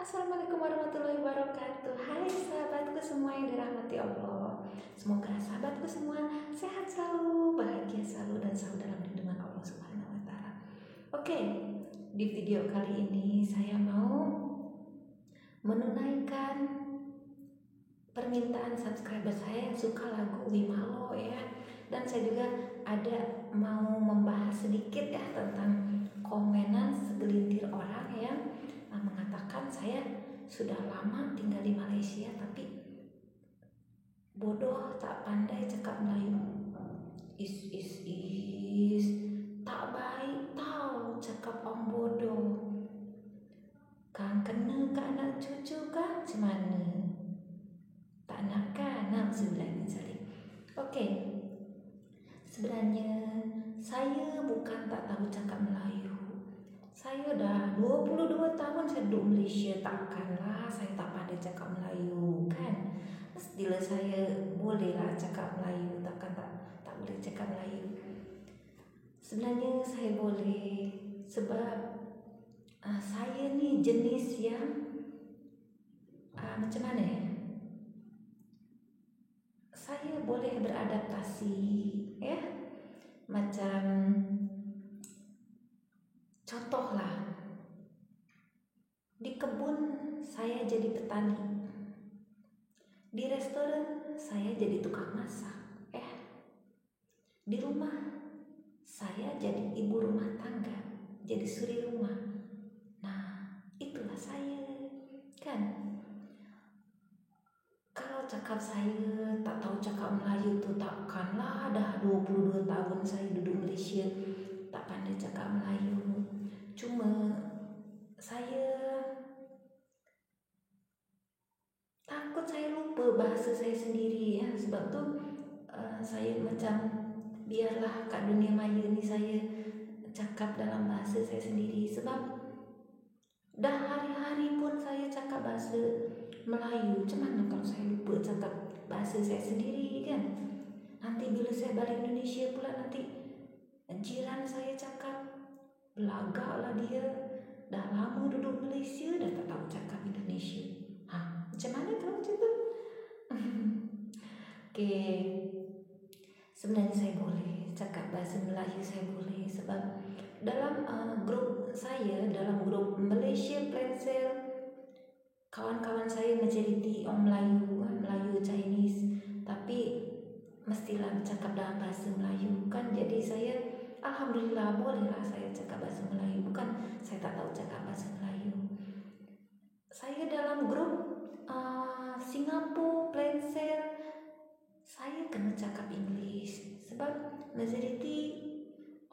Assalamualaikum warahmatullahi wabarakatuh. Hai sahabatku semua yang dirahmati Allah. Semoga sahabatku semua sehat selalu, bahagia selalu, dan selalu dalam lindungan Allah Subhanahu wa Ta'ala. Oke, di video kali ini saya mau menunaikan permintaan subscriber saya yang suka lagu Wimalo ya. Dan saya juga ada mau membahas sedikit ya tentang komenan segelintir orang yang mengatakan saya sudah lama tinggal di Malaysia tapi bodoh, tak pandai cakap Melayu. Is tak baik tahu cakap orang bodoh. Kan kena ke anak cucu kan cemana? Tak nak kan na'udzubillah min zalik. Oke. Sebenarnya saya bukan tak tahu cakap Melayu. Saya dah 22 tahun saya duduk Malaysia, takkanlah saya tak pandai cakap Melayu kan? Mestilah saya bolehlah cakap Melayu, takkan tak boleh cakap Melayu. Sebenarnya saya boleh sebab saya ni jenis yang macam mana ya? Saya boleh beradaptasi ya. Macam contohlah, di kebun saya jadi petani, di restoran saya jadi tukang masak, di rumah saya jadi ibu rumah tangga, jadi suri rumah. Nah, itulah saya kan. Kalau cakap saya tak tahu cakap Melayu tu takkanlah, dah 22 tahun saya duduk Malaysia tak pandai cakap Melayu. Cuma saya takut saya lupa bahasa saya sendiri ya. Sebab tu saya macam biarlah kat dunia maya ni saya cakap dalam bahasa saya sendiri. Sebab dah hari-hari pun saya cakap bahasa Melayu. Macam mana kalau saya lupa cakap bahasa saya sendiri kan? Nanti bila saya balik Indonesia pula, nanti jiran saya cakap belagak lah dia, dah lama duduk Malaysia dah tak tahu cakap Indonesia. Macam mana kalau macam tu? Okay. Sebenarnya saya boleh cakap bahasa Melayu, saya boleh. Sebab dalam grup saya, dalam grup Malaysia Plan Sale, kawan-kawan saya majoriti orang Melayu, Melayu Chinese, tapi mestilah bercakap dalam bahasa Melayu kan. Jadi saya alhamdulillah bolehlah saya cakap bahasa Melayu. Bukan saya tak tahu cakap bahasa Melayu. Saya dalam grup Singapore Plan Sale, saya kena cakap English. Sebab majoriti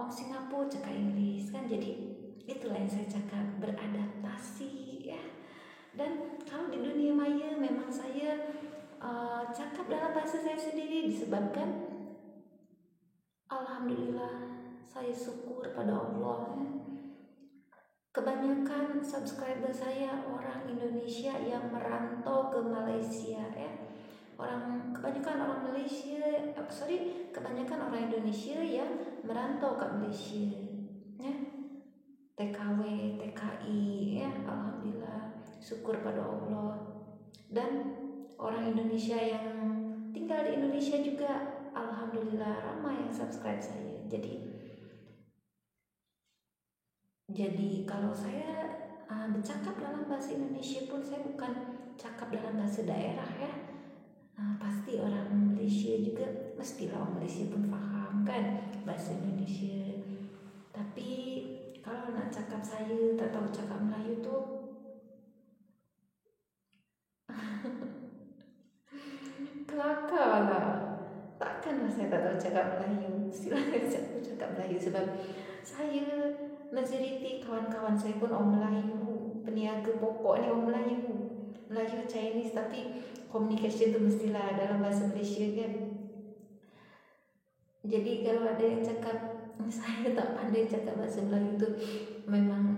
orang Singapura cakap English kan. Jadi itulah yang saya cakap, beradaptasi ya. Dan kalau di dunia maya memang saya cakap dalam bahasa saya sendiri disebabkan alhamdulillah saya syukur pada Allah ya. Kebanyakan subscriber saya orang Indonesia yang merantau ke Malaysia ya. Kebanyakan orang Indonesia yang merantau ke Malaysia ya. TKW, TKI ya, alhamdulillah syukur pada Allah. Dan orang Indonesia yang tinggal di Indonesia juga alhamdulillah ramai yang subscribe saya. Jadi kalau saya bercakap dalam bahasa Indonesia pun saya bukan cakap dalam bahasa daerah ya. Pasti orang Malaysia juga, mestilah orang Malaysia pun faham kan bahasa Indonesia. Tapi kalau nak cakap saya tak tahu cakap Melayu tu kelakar lah. Takkanlah saya tak tahu cakap Melayu. Silakan saya cakap Melayu. Sebab saya majoriti kawan-kawan saya pun orang Melayu. Peniaga pokok ni orang Melayu Chinese, tapi communication tu mestilah dalam bahasa Malaysia kan. Jadi kalau ada yang cakap saya tak pandai cakap bahasa Melayu tu, memang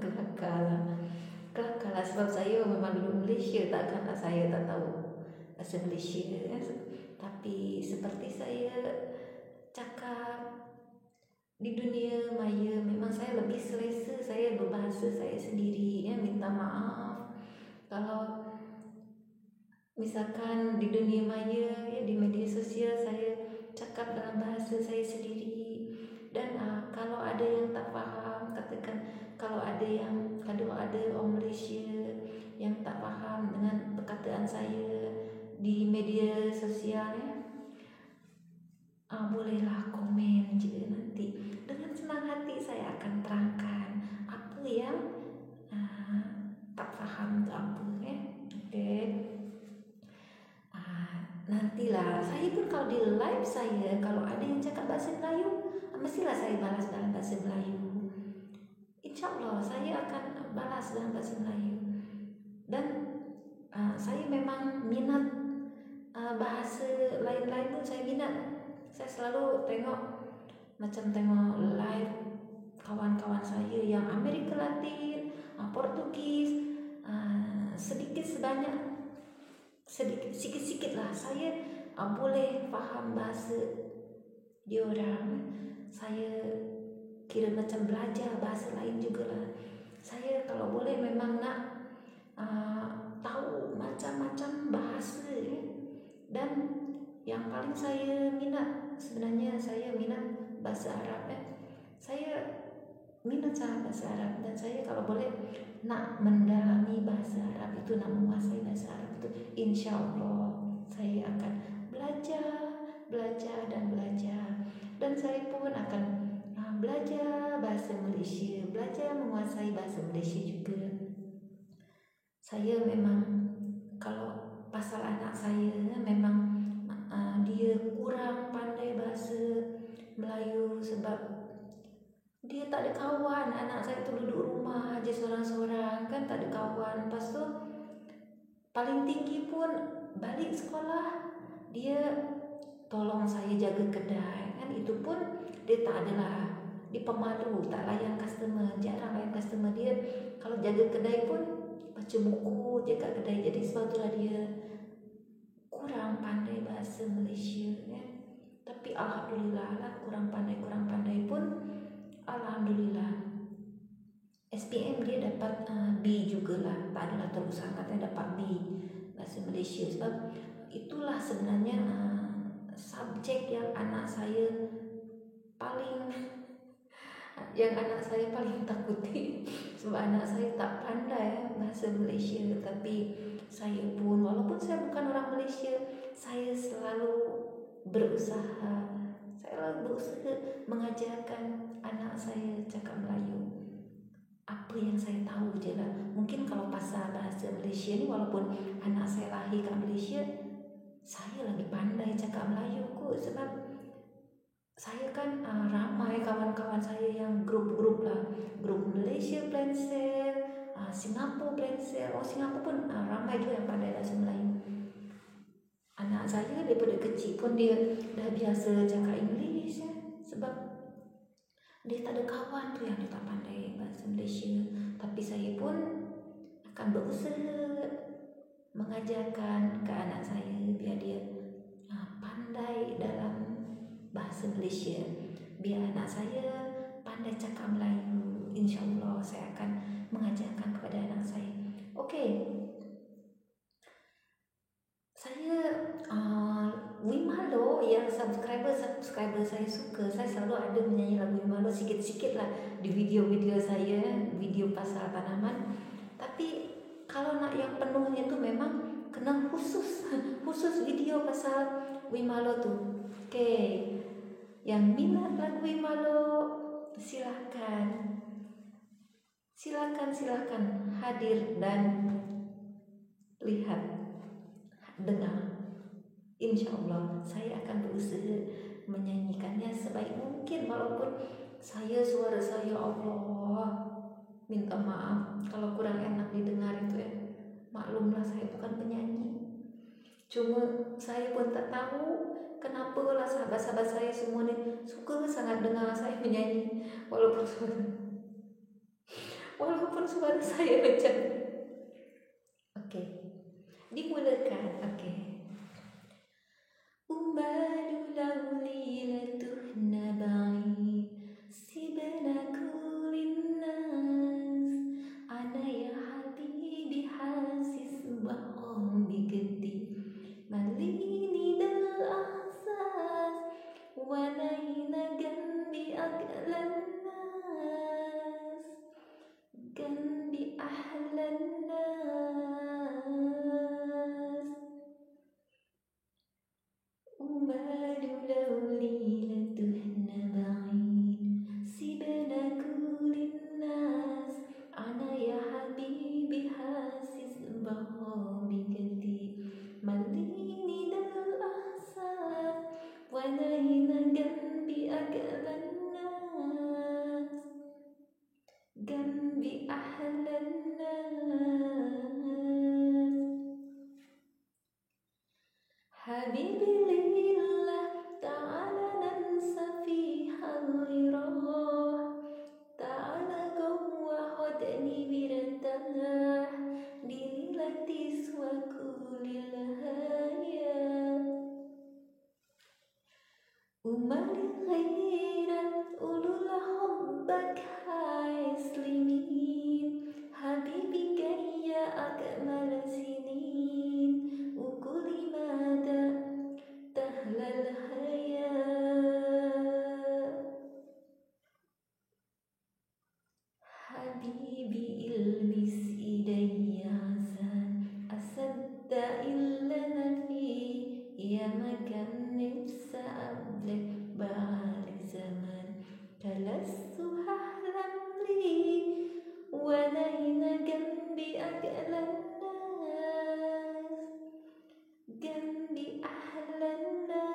kelakar lah. Sebab saya memang duduk Malaysia, takkanlah saya tak tahu bahasa Malaysia kan. Tapi seperti saya cakap di dunia maya memang saya lebih selesa saya berbahasa saya sendiri ya. Minta maaf kalau misalkan di dunia maya ya, di media sosial saya cakap dalam bahasa saya sendiri. Dan kalau ada yang tak faham, katakan kalau ada orang Malaysia yang tak faham dengan perkataan saya di media sosial ya, bolehlah komen je nanti. Dengan senang hati saya akan terangkan apa yang tak faham tu apa ya. Okay. Nantilah saya pun kalau di live saya kalau ada yang cakap bahasa Melayu, mestilah saya balas dalam bahasa Melayu. InsyaAllah saya akan balas dalam bahasa Melayu. Dan saya memang minat bahasa lain-lain pun saya minat. Saya selalu tengok live kawan-kawan saya yang Amerika Latin, Portugis, sedikit sebanyak sikit-sikit lah saya boleh faham bahasa diorang. Saya kira macam belajar bahasa lain jugalah. Saya kalau boleh memang nak tahu macam-macam bahasa ya. Dan yang paling saya minat sebenarnya saya minat bahasa Arab ya. Saya minat sangat bahasa Arab dan saya kalau boleh nak mendalami bahasa Arab itu, nak menguasai bahasa Arab itu, insya Allah saya akan belajar dan saya pun akan belajar bahasa Malaysia, belajar menguasai bahasa Malaysia juga. Saya memang kalau pasal anak saya memang dia kurang pandai bahasa Melayu sebab dia tak ada kawan. Anak saya tu duduk rumah aja seorang-seorang kan, tak ada kawan. Lepas tu paling tinggi pun balik sekolah dia tolong saya jaga kedai kan, itu pun dia tak adalah, dia pemalu, tak layan customer, jarang layan customer. Dia kalau jaga kedai pun baca buku jaga kedai. Jadi sebab itulah dia kurang pandai bahasa Malaysia ya. Tapi alhamdulillah lah, kurang pandai pun alhamdulillah. SPM dia dapat B jugalah, tak adalah terus sangat dapat B bahasa Malaysia. Sebab itulah sebenarnya subjek yang anak saya paling takuti. Sebab anak saya tak pandai bahasa Malaysia. Tapi saya pun, walaupun saya bukan orang Malaysia, saya selalu berusaha mengajarkan anak saya cakap Melayu. Apa yang saya tahu je lah. Mungkin kalau pasal bahasa Malaysia ni, walaupun anak saya lahir kat Malaysia, saya lagi pandai cakap Melayu kot. Sebab saya kan ramai kawan-kawan saya yang grup-grup lah. Grup Malaysia Plan Sale, Singapura Plan Sale. Singapura pun ramai juga yang pandai bahasa Melayu. Anak saya daripada kecil pun dia dah biasa cakap English ya. Sebab dia tak ada kawan tu yang dia tak pandai bahasa Malaysia. Tapi saya pun akan berusaha mengajarkan ke anak saya biar dia pandai dalam bahasa Malaysia. Biar anak saya pandai cakap Melayu. InsyaAllah saya akan mengajarkan kepada anak saya. Okey. Saya Wimalo yang subscriber saya suka. Saya selalu ada menyanyi lagu Wimalo sikit-sikit lah di video-video saya, video pasal tanaman. Tapi kalau nak yang penuhnya tu memang kena khusus video pasal Wimalo tu. Okey. Yang minat lagu Wimalo silakan hadir dan lihat, dengar. InsyaAllah saya akan berusaha menyanyikannya sebaik mungkin. Walaupun suara saya Allah minta maaf kalau kurang enak didengar itu ya. Maklumlah saya bukan penyanyi. Cuma saya pun tak tahu kenapa lah sahabat-sahabat saya semua ni suka sangat dengar saya menyanyi. Walaupun suara saya macam. Okey, dimulakan. Okey. Umbadu laulilatuh nabai جنبي أحلى الناس وماله لو ليلتنا بعيد سيبنا كل الناس أنا يا حبيبي حاسس بحبي كتير مليني ده الإحساس وأنا هنا جنبي أجمل الناس جنبي أحلى الناس حبيبي ليلة تعالى ننسى فيها اللي راح تعالى جوا حضني برتاح دي ليلة تسوى كل الهيا ومالي غيرك قولوا لحبك هيسلمين حبيبي جاية أجمل سنين وكل مدى تهلى الحياة حبيبي البس ايدي عشان اصدق اللي انا فيه يا ما كان نفسي قبلك بقالي زمان فلست هحلم ليه وانا هنا جنبي اجلى الناس جنبي احلى الناس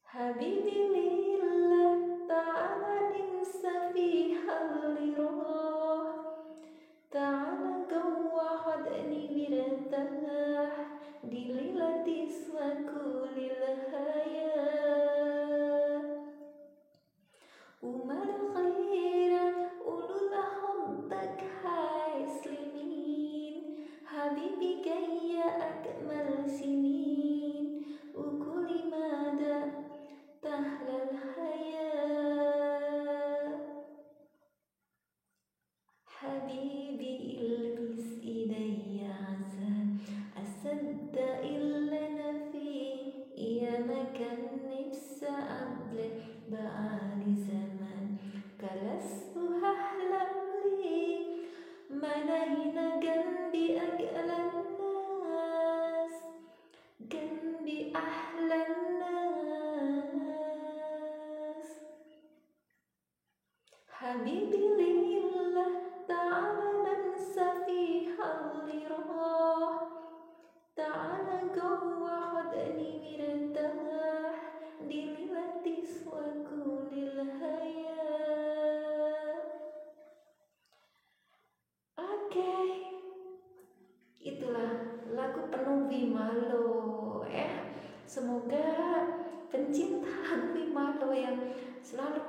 حبيبي ليلة تعالى ننسى فيها اللي راح تعالى جوا حضني برتاح دي ليلة تسوى كل الحياة وما غيرك قولوا لحبك هيسلمين حبيبي جاية أجمل سنين وكل مدى تحلى الحياة حبيبي البس ايدي عشان اصدق اللي انا فيه يا ما كان نفسي قبلك بقالي زمان فلست هحلم ليه ما انا هنا جنبي اجلى الناس جنبي احلى الناس حبيبي ليلة تعالى ننسى فيها اللي راح تعالى جوا حضني مرتاح دي ليلة تسوى كل الحياة. Oke, itulah lagu penuh Vimalo ya. Semoga pencinta lagu Vimalo yang selalu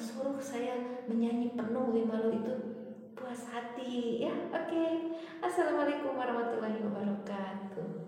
suruh saya menyanyi penuh Vimalo itu puas hati ya. Oke. Assalamualaikum warahmatullahi wabarakatuh.